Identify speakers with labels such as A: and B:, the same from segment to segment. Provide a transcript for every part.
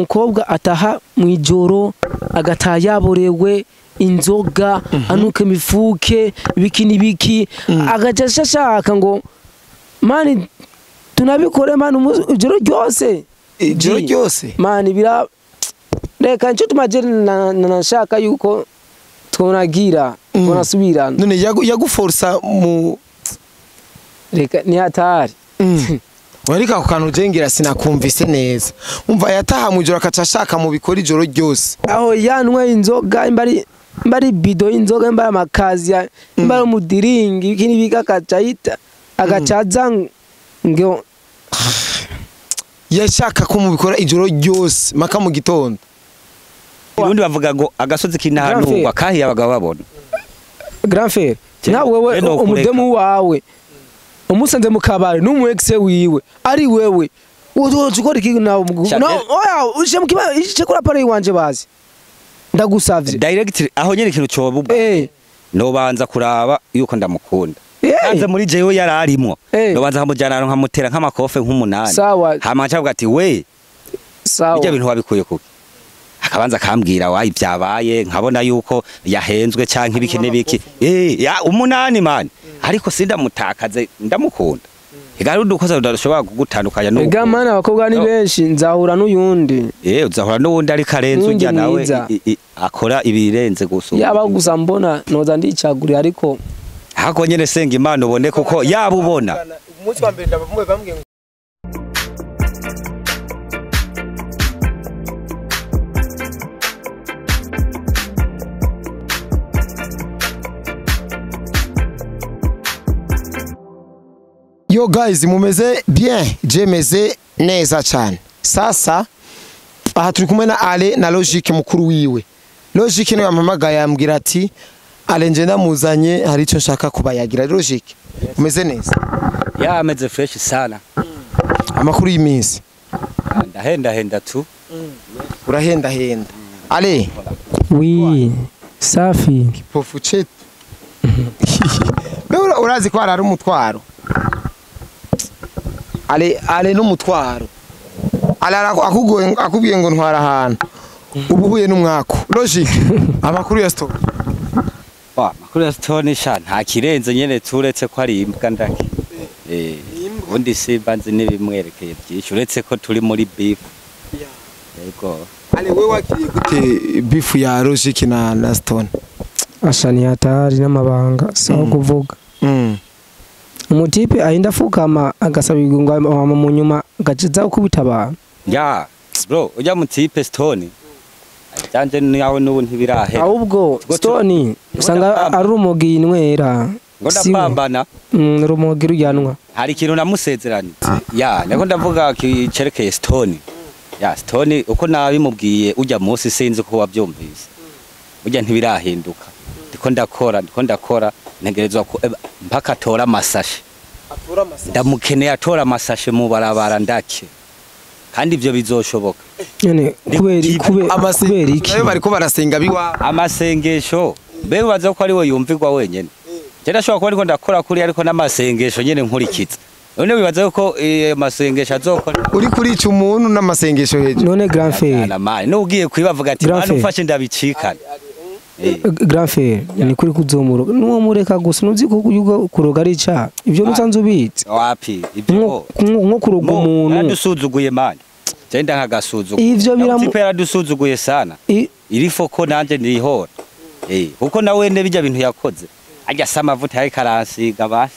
A: umukobwa ataha mwijoro agataha yaborewe inzoga anuka mifuke biki agaca ashaka ngo mani tunabikore mani ijoro ryose mani bira reka nco tumaje nashaka yuko twonagira twonasubirana
B: none yaguforsa mu
A: reka ni hatari
B: warika ku kantu jengera sinakumvise neza umva yataha mwijoro akaca ashaka mu bikora ijoro ryose
A: aho yanwe inzoga imbari bido inzoga imbari amakazi imbari umudiringi ikini bikakacayita agacaza ngo
B: yashaka ko mu bikora ijoro ryose maka mu gitondo
C: ubundi bavuga ngo agasozi k'intahanurwa kahiye abagabo babona
A: grand frère na wewe umudemu wawe umusanze mu kabare n'umu ex wiwe ari wewe ukora iki nawe oya uje mu kiba ice kora pare wanje bazi ndagusavye
C: direct aho nyene ikintu cobuba no banza kuraba yuko ndamukunda kanze muri jewe yararimo no banza nkamujana nkamutera nk'amakofe nk'umunani hama ncavuga ati we
A: sawa
C: bijya bintu wabikuye kuki akabanza kambwira wayi byabaye nkabona yuko yahenzwe canke ibiki n'ibiki ya umunani mani ariko sindamutakaze ndamukunda igari udukoza udashobora kugutandukanya no
A: ega mana abakobwa ni benshi nzahura n'uyundi
C: uzahura n'uwundi ari karenze ujya nawe akora ibirenze gusuma
A: yaba gusa mbona noza ndicaguri ariko
C: hako nyene senga imana ubone kuko yaba ubona
B: umunsi wa mbere ndabamwe bambwiye Yo guys mumeze bien jemeze neza cyane sasa aha turi kumwe na Ale na Logique mukuru wiwe Logique no yampamagaye yambwira ati Ale nje ndamuzanye hari icyo nshaka kubayagira Logique umeze neza
C: ameze fresh sana
B: amakuru y'iminsi
C: ndahenda tu
B: urahenda Ale
A: oui safi
B: kipofu chetu Beura urazi ko ari umutwaro Ale n'umutwaro akubwiye ngo ntwara ahantu ubuhuye n'umwako Logique amakuru ya Stone
C: amakuru ya Stone sha nta kirenze nyene turetse ko ari imbwa ndake ubundi simba nzi n'ibimwerekeye byinshi uretse ko turi muri beef yego
B: Ale we wakiriye gute beef ya Logique na Stone
A: ashani hatari n'amabanga saho kuvuga umutipe ahinda fukama agasabirwa ngo mu nyuma gaciza ukubita abantu
C: ya bro ujya mutipe Stone cyanje nawe n'ubu ntibirahe
A: ahubwo Stone usanga ari umugi inwera
C: ngo ndapambana
A: rumogi rujyanwa
C: hari ikintu namusezeranye ya nako ndavuga kicerekeye Stone ya Stone uko nabimubwiye ujya munsi sinzi ko wabyumvise ujya ntibirahinduka ndiko ndakora ntegerezwa ko mpaka tora amasashe ndamukeneye atora amasashe mu barabara ndake kandi ivyo bizoshoboka
A: nyene kubera iki
B: bariko barasenga biwa
C: amasengesho bewe baza ko ari we yumvirwa wenyene je ndashobora kuba ariko ndakora kuri ariko n'amasengesho nyene nkurikiza none bibaza ko amasengesho azokora
B: uri kurica umuntu n'amasengesho hejuru
A: none grand frère
C: no ugiye kwibavuga ati bana ufashe ndabicikana
A: grand frère ni kuri kuzomuro nuwo mureka gusa nuzi kuroga ari cha ivyo nsanze ubitse
C: wapi ivyo
A: nko kuroga umuntu
C: yadusuzuguye mani cyenda nkagasuzuguye
A: ivyo
C: biramu yaradusuzuguye sana irifo ko nanje nirihora kuko nawe ne bijya bintu yakoze ajya samavuta yari karansiga basi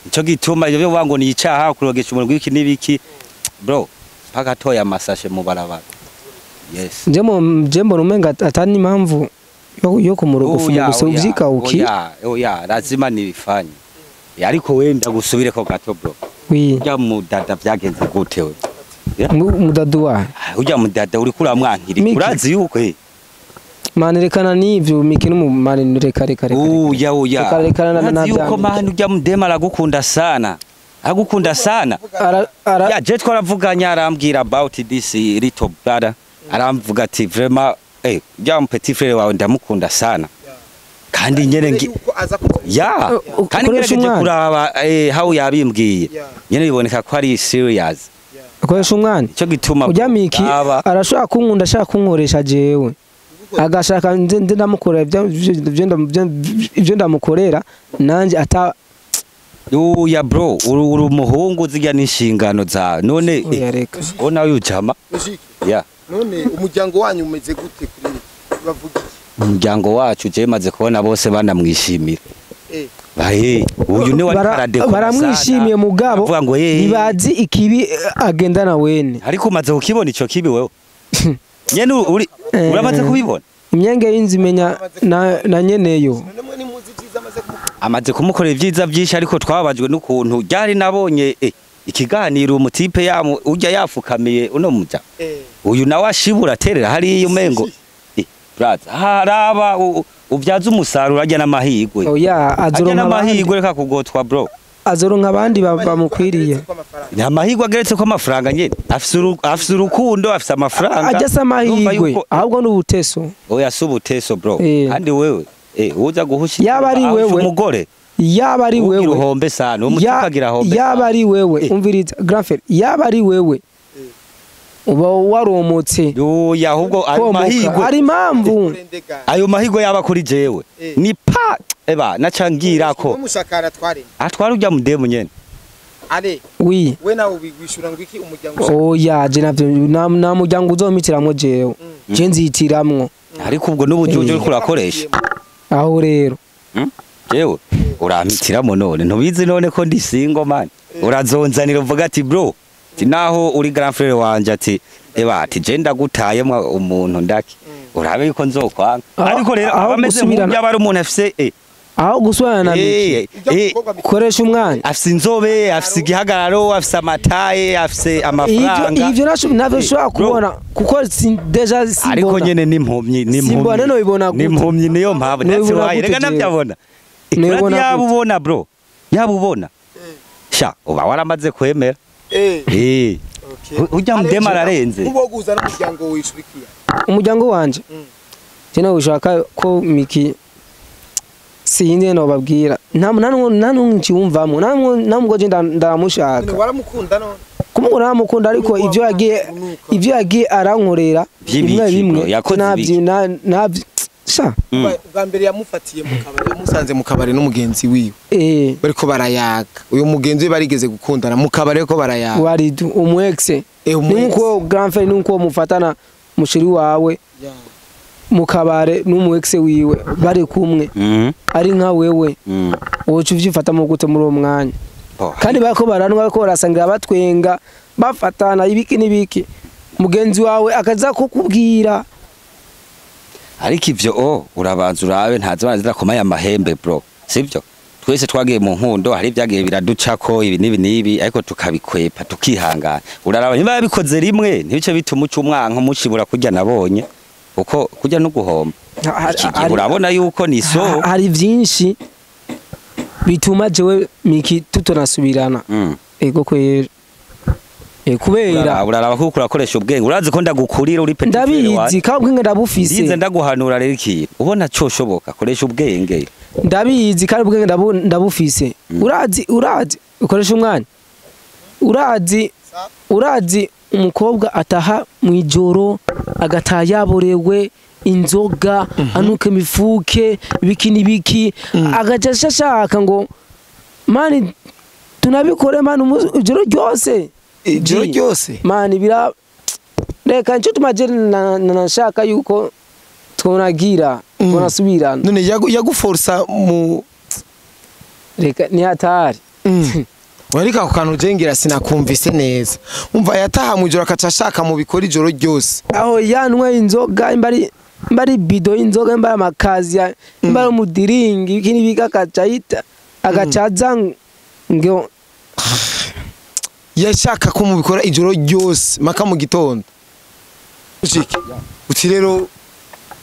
C: ico gituma ivyo bango ni icaha kurogesha umuntu gwiki nibiki bro paka toya amasashe mu barabara yes
A: jembo numenga atani impamvu yo kumurogo gusa uvyika uki
C: oya lazima nibifanye ariko wenda gusubire ko gato bro ujya mudada byagenze gute we
A: mudadu wa
C: ujya mudada uri kura mwankiri urazi yuko
A: manerekana n'ivyo mikino mu manereka
C: oya yuko mani ujya mudema aragukunda sana ya je twaravuganya arambwira about this little brother aramvuga ati vraiment ujya petit frère wawe ndamukunda sana kandi nyene ya kandi ngerageje kuraba how yabimbwiye nyene biboneka ko ari serious
A: akoresha umwana
C: ico gituma
A: ujya Miki arashaka kunkunda ashaka kunkoresha jewe agashaka nze ndamukorera ibyo ndamukorera nanje ata
C: Uya bro uri umuhungu zijya n'inshingano zawe none ona yujama ya
B: none umuryango wanyu umeze gute kuri bavuga
C: umuryango wacu je maze kubona bose banamwishimira bahe uyu ni wari
A: baramwishimiye mugabo nibazi ikibi agendana wene
C: ariko umaze kukibona ico kibi wewe nyene uri uramaze kubibona
A: imyenge y'inzi menya na nyeneyo
C: amaze kumukorera ibyiza byinshi ariko twababajwe n'ukuntu ryari nabonye ikiganiro umutipe yamu ujya yafukamiye uno muja uyu nawe ashibura terera hari umengo braza haraba ubyaza umusaruro ajya n'amahigwe
A: oya
C: ajya n'amahigwe reka kugotwa bro
A: azoronka abandi bamukwiriye
C: ni amahigwe ageretse ko amafaranga nyene afise urukundo afise amafaranga
A: ajya samahigwe ahubwo n'ubuteso
C: oya subuteso bro kandi wewe uza guhushira
A: yaba ari wewe
C: umugore
A: yaba ari wewe
C: uruhombe sana umutukagira hombe
A: yaba ari wewe umviriza grand frère yaba ari wewe uba waromotse
C: oya ahubwo ayo mahigwe
A: ari impamvu
C: ayo mahigwe yaba kuri jewe ni pa eba nacangira ko
B: umushakara
C: atwara ujya mudemu nyene
B: ale
A: oui
B: we nawe wishura ngo iki umuryango
A: oya je navyo na muryango uzomitiramwo jewe je nzitiramwo
C: ariko ubwo n'ubujuje uri kurakoresha
A: aho rero
C: jewe urampitiramo none ntubizi none ko ndi single man urazonzanira uvuga ati bro naho uri grand frère wanje ati eba ati je ndagutayemwa umuntu ndaki urabe yuko nzokwanga ariko rero abameze nk'abari umuntu afise
A: aho gusubirana na Miki koresha umwanya
C: afise inzobe afise igihagararo afise amataye afise amafaranga
A: ivyo navyo shobora kubona kuko deja simbona
C: ariko nyene n'impumyi
A: simbona no ibona
C: gute n'impumyi niyo mpamvu ndetse waye rega navyabona yabubona bro yabubona sha uba waramaze kwemera ujya mudema ararenze
B: ubo guza n'umuryango wishurikiye
A: umuryango wanje cyane ushaka ko Miki sinde no babwira nta nkiwumvamo namwe je ndamushaka
B: waramukunda none
A: kumukunda namukunda ariko ivyo yagiye arankorera
C: bimwe
B: navyo sha bwa mbere yamufatiye mu kabari yamusanze mu kabari n'umugenzi wiwe bariko barayaga uyu mugenzi we barigeze gukundana mu kabari ko barayaga
A: wari umwexe nuko grand frère nuko mufatana mushiri wawe mu kabare n'umwexe wiwe bari kumwe ari nka wewe wocu vyifata mu gute muri uwo mwanya kandi bako baranwa ko barasangira batwenga bafatana ibiki nibiki mugenzi wawe akaza kukubwira
C: ariko ivyo urabanza urabe ntazabana zirakomaya amahembe bro sivyo twese twagiye mu nkundo hari byagiye biraducako ibi nibi ariko tukabikwepa tukihangana uraraba niba yabikoze rimwe ntibice bituma umwanka umushibura kujya nabonye uko kujya no guhomba urabona yuko ni so
A: hari byinshi bituma jewe Miki tutonasubirana ego kwera kubera
C: uraraba ko urakoresha ubwenge urazi ko ndagukurira uri petit
A: ndabizi kabwenge ndabufise
C: ndize ndaguhanura rero iki ubona cyo shoboka koresha ubwenge
A: ndabizi kandi ubwenge ndabufise urazi ukoresha umwanya urazi umukobwa ataha mu ijoro agataha yaborewe inzoga anuka imifuke biki agaca ashaka ngo mani tunabikore mani ijoro ryose mani bira reka nicyo tumaje nashaka yuko tunagira tunasubirana
B: none yaguforsa mu
A: reka ni hatari
B: warika ku kantu jengira sinakumvise neza umva yataha mu ijoro akacashaka mu bikora ijoro ryose
A: aho yanwe inzoga imbari bido inzoga imbari amakazi imbari umudiringi ikini bikakacayita agacaza ngo
B: yashaka ko mu bikora ijoro ryose maka mu gitondo uti rero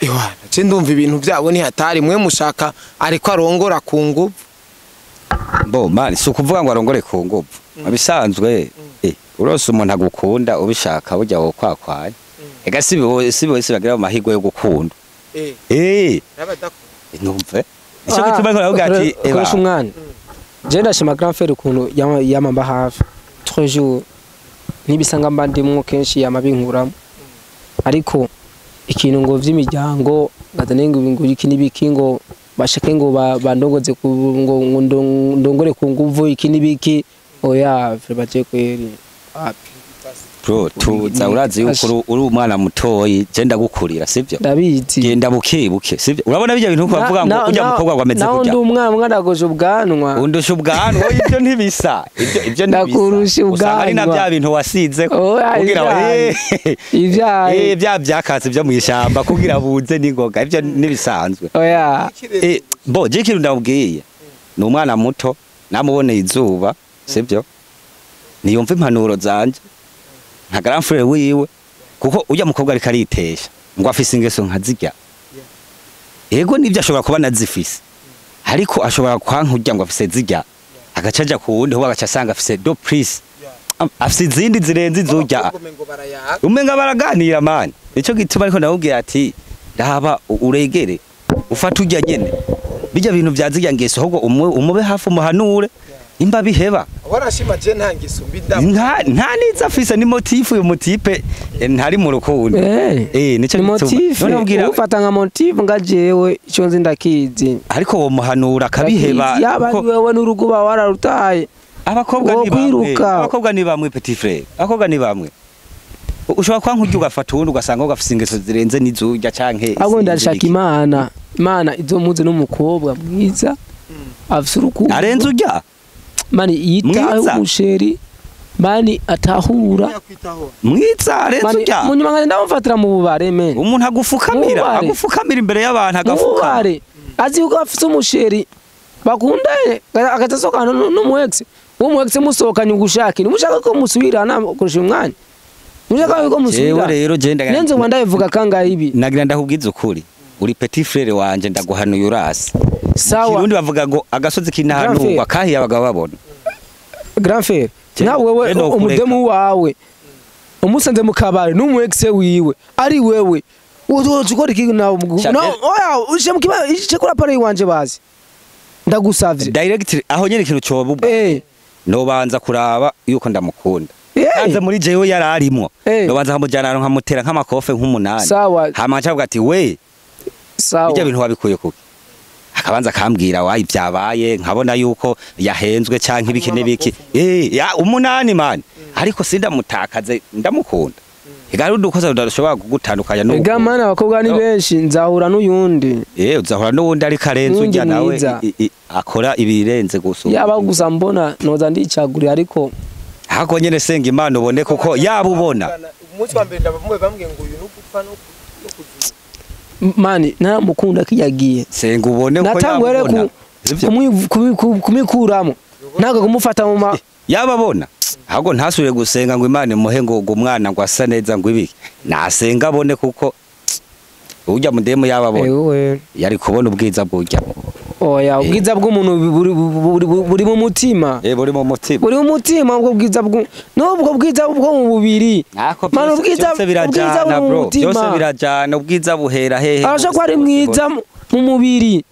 B: ewa je ndumva ibintu byabo ni hatari mwe mushaka ariko arongora ku nguvu
C: bo mani si ukuvuga ngo arongore ku nguvu abisanzwe urose umuntu agukunda ubishaka burya wo kwakwanya ega si bose bagira amahirwe yo gukunda numve icyo gituma ko navuga ati
A: koresha umwana je ndashima grand frère ukuntu yamamba hafi 3 jours nibisanga mbandimwo kenshi yamabinkuramo ariko ikintu ngo vy'imiryango ngazane ngo iki nibiki ngo bashake ngo bandongoze ngo ndongore ku nguvu iki nibiki oya baje kweri
C: bro tuza urazi yuko uri umwana mutoyi je ndagukurira sivyo
A: ndabizi
C: genda buke sivyo urabona bijya bintu bavuga ngo ujya mukobwa wameze kujya
A: naho ndi umwana ndagoje ubwanwa
C: undusha ubwanwa ibyo ntibisa ibyo
A: ndakurusha ubwanwa
C: ari na bya bintu wasize kugira
A: ivyaye
C: bya byakatse byo mu ishamba kugira buze ningoga ibyo nibisanzwe
A: oya
C: bo je kintu ndabwiye ni umwana muto namuboneye izuba sivyo niyumva impanuro zanje nka grand frère wiwe kuko ujya mukobwa ari karitesha ngo afise ingeso nkazirya yego nivyo ashobora kuba nazifise ariko ashobora kwankujya ngo afise zirya agacaja ku wundi ho bagacasanga afise do prise afise izindi zirenze izurya umenga baraganira man ico gituma ariko ndabubwira ati ndaba uregere ufata ujya nyene bijya bintu byazirya ngeso ahubwo umube hafu muhanure imba biheba
B: warashima je ntangiso mbida
C: nta niza afise ni motifu uyu motipe ntari mu rukundo
A: nico motifu ufata nka motifu ngajewe ico nzi ndakizi
C: ariko wo muhanura kabiheba
A: yaba wewe n'uruguba wararutaye
C: abakobwa ni bamwe petit frère abakobwa ni bamwe ushobora kwankujya ugafata uwundi ugasanga ugafise ingeso zirenze n'izurya canke
A: ahubwo ndashaka imana izomuze n'umukobwa mwiza afise urukundo
C: arenze urya
A: mani yitaho umusheri mani atahura
C: mwiza arenze urya
A: munyuma ngane ndamufatira mu bubare men
C: umuntu agufukamira imbere y'abantu agafuka
A: azi uko afise umusheri bakundanye agatasokana n'umuex umuex musokanye ugushaka mushaka ko musubirana kurusha umwanya mushaka ko musubira
C: rero je
A: nenze ngo ndayivuga kangahe ibi
C: nagira ndakubwiza ukuri uri petit frère wanje ndaguhanuye urasi
A: sawa
C: kirundi bavuga ngo agasozi kinahanurwa kahiye abagabo babona
A: grand frère nawe wewe umudemu wawe umusanze mu kabare n'umuex wiwe ari wewe uzokora iki nawe oya uje mu kiba ice kora pare wanje bazi ndagusavye
C: direct aho nyene ikintu cobubwa no banza kuraba yuko ndamukunda kanze muri jewe yararimo no banza nkamujana nkamutera nk'amakofe nk'umunani hama ncavuga ati we
A: sawa
C: bijya bintu wabikuye kuki akabanza kambwira wayi byabaye nkabona yuko yahenzwe canke ibiki n'ibiki ya umunani man ariko sindamutakaze ndamukunda igari udukoza udashobora kugutandukanya no
A: ega mana abakobwa ni benshi nzahura n'uyundi
C: uzahura n'uwundi ari karenze ujya nawe akora ibirenze gusuma
A: yaba gusa mbona noza ndicagurira ariko
C: hako nyene senga imana ubone kuko yaba ubona
B: umunsi wa mbere ndabamwe bambwiye ngo uyu nugupfa no
A: mani naramukunda kiyagiye
C: senga ubone ko
A: yabona kumikuramo naga kumufata mu
C: yababona ahubwo ntasubire gusenga ngo imana imuhe ngo umwana ngo asa neza ngo ibiki nasenga abone kuko ujya mudemu yababona yari kubona ubwiza bw'ujya
A: oya ubwiza bw'umuntu buri mu mutima
C: buri mu mutima
A: buri mu mutima ubwo bwiza n'ubwo bwiza bwo mu bubiri
C: mana ubwiza birajana bro byose birajana ubwiza buhera hehe
A: arasha ko ari mwiza mu mubiri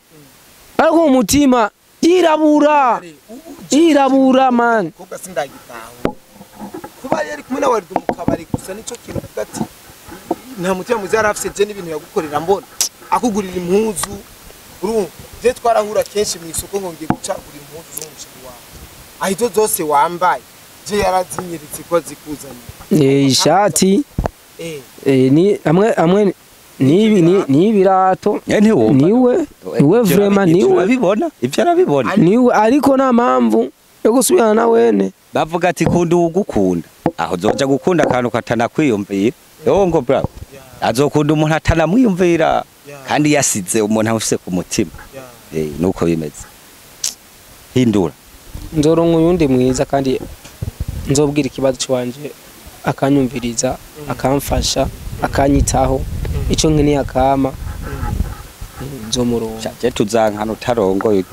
A: ariko mu mutima irabura man
B: kuko sindagitaho kuba yari kumwe nawe ari mu kabari gusa nico kintu ati nta mutima muzi yarafise je n'ibintu yagukorera mbona akugurira impuzu urumva je twarahura kenshi mu isoko ngo ngiye gucagura impuzu z'umushiki wawe ahito zose wambaye je yarazinyiritse ko zikuzanye
A: ishati ni amwe ni birato niwe vraiment niwe
C: abibona ivyo arabibona
A: niwe ariko na mpamvu yo gusubirana na wene
C: bavuga ati kundi ugukunda aho zoja gukunda akantu katana kwiyumvira yongo bravo azokunda umuntu atanamwiyumvira kandi yasize umuntu afise ku mutima nuko bimeze hindura
A: nzoronka uyundi mwiza kandi nzobwira ikibazo cyanje akanyumviriza akamfasha akanyitaho ico nkene akama nzomuronka
C: je tuzankana utarongoye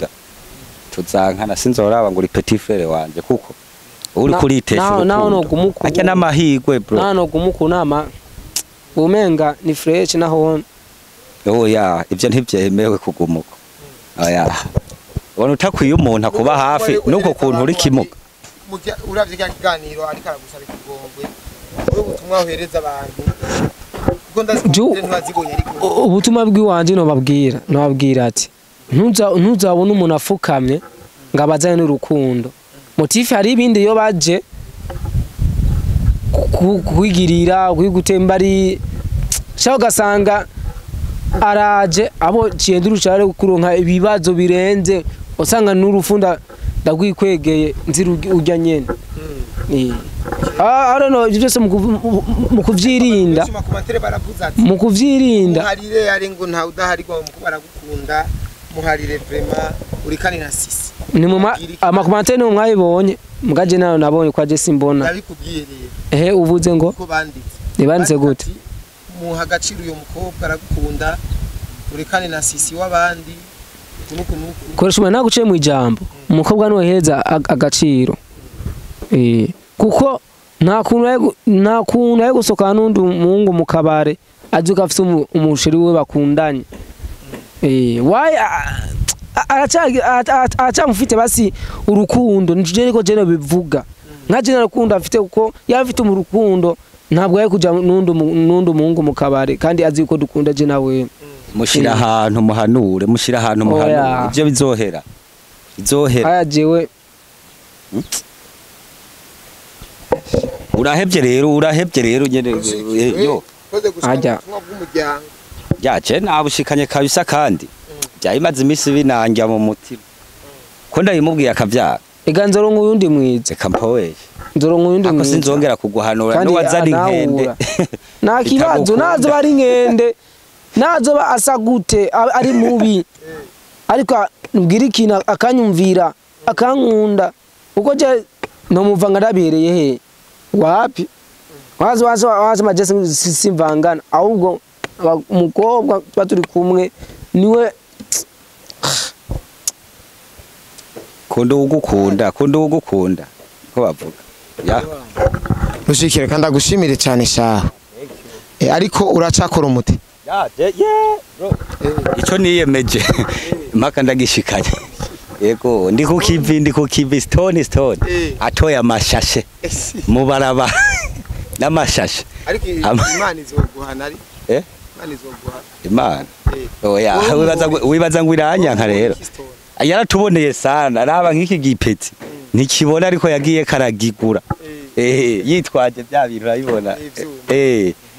C: tuzankana sinzoraba ngo uri petit frère wanje kuko uri kuritesha
A: naho no gumuku
C: ajya namahigwe bro
A: naho gumuku nama umenga ni fresh naho
C: oya ivyo ntivyemewe kugumuka oya ubona utakwiye umuntu akuba hafi nuko kuntu uri kimuga
B: uravye kiganiro ariko aragusaba ikigongwe wowe ubutumwa uhereza abantu kuko ndazi ko ntibazibonye ariko
A: ubutumwa bw'iwanje nobabwira ati ntuzabona umuntu afukamye ngo abazane n'urukundo motife hari ibindi yo baje kwigirira kwigutemba ari shaho gasanga araje abo cyenduru cyare kuronka ibibazo birenze usanga n'urufunda ndagwikwegeye nziru ujya nyene I don't know byose mu kuvyirinda mu kuvyirinda
B: muharire ari ngo nta udaharirwa mu baragukunda muharire vraiment uri kani na sisi
A: ni mu amakomantere ni mwayibonye mugaje nayo nabonye kwa je simbona
B: ndabikubwiye rero
A: uvuze ngo
B: ko banditse
A: nibanditse gute
B: mu hagaciro uyo mukobwa aragukunda uri kani na sisi w'abandi
A: koresha umwana naguciye mu ijambo umukobwa niwe heza agaciro kuko nta kuntu ayo gusoka n'undi muhungu mu kabare azuka afite umusheri we bakundanye why aracamufite basi urukundo nije ariko je no bivuga nka je narukundo afite kuko yafite mu rukundo ntabwo yaje kuja n'undi muhungu mu kabare kandi azi ko dukunda je nawe
C: mushira ahantu muhanure ibyo bizohera
A: aya jewe
C: urahebye rero nyene yo
B: ajya
C: yaje nabushikanye kabisa kandi byayimaze imisi binanjya mu mutima ko ndabimubwiye akavyara
A: ega nzoronka uyundi mwize
C: kampowe
A: nzoronka uyundi mwize
C: ako sinzongera kuguhanura no wazana inkende
A: nta kibazo nazo bari inkende nazo asa gute ari mubi ariko mbwira ikintu akanyumvira akankunda uko je no muvanga ndabereye he wapi wazo majese simvangana ahubwo umukobwa baturi kumwe niwe
C: kundo ugukunda ko bavuga ya
B: rushikire kandi agushimire cyane shaho ariko uracakora umuti
C: bro ico niyemeje mpaka ndagishikanye yego ndi ku kivi stone atoya amashashe mubaraba n'amashashe
B: ariko imana izoguhana ari imana izoguhana
C: imana oya wibaza ngo iranyanka rero yaratuboneye sana araba nk'iki gipeti ntikibona ariko yagiye karagigura yitwaje bya bintu urabibona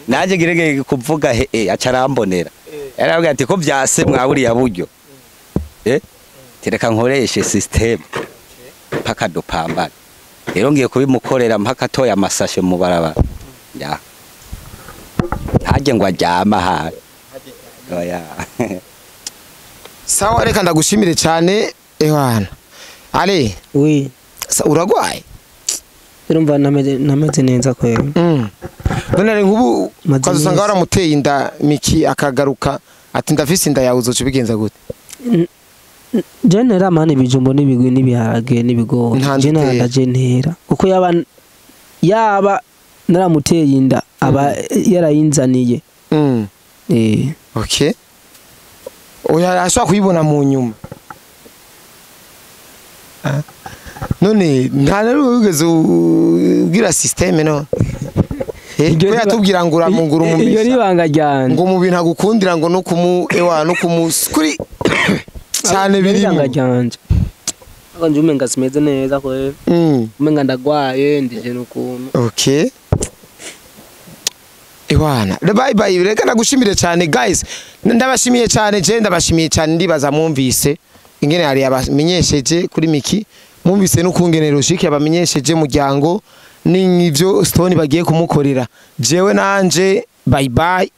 C: naje girege kuvuga acarambonera yaravuga ati ko byase mwaburiya buryo tereka nkoreshe system paka dopambana rero ngiye kubimukorera mpaka toya amasashe mu barabara ya haje ngo ajyama ha oya
B: sawa reka ndagushimire cyane ehwana ale
A: oui
B: uragwaye
A: urumva nameze neza ko
B: none nkubu kwazusanga waramuteye inda miki akagaruka ati ndafise inda yawe uzoca bigenza gute
A: jenera mani bijumbo n'ibigwi n'ibiharage n'ibigori jenera ndajenera kuko yaba naramuteye inda aba yarayinzaniye
B: okay oya ashaka kuyibona mu nyuma none nta narugeze ubwira systeme no ko yatubwira ngo uramungura umumisa
A: iyo ribanga ryanje
B: ngo mu bintu agukundira ngo no kumusukuri cyane birimo
A: ryanje ngo njume ngasimeze neza ko umenga ndagwaye ndije nukuntu
B: okay Iwana bye bye reka nagushimire cyane guys ndabashimiye cyane je ndabashimiye cyane ndibaza mwumvise ingene hari abamenyesheje kuri miki mwumvise n'ukungene Logique abamenyesheje muryango n'ivyo Stone bagiye kumukorera jewe nanje bye bye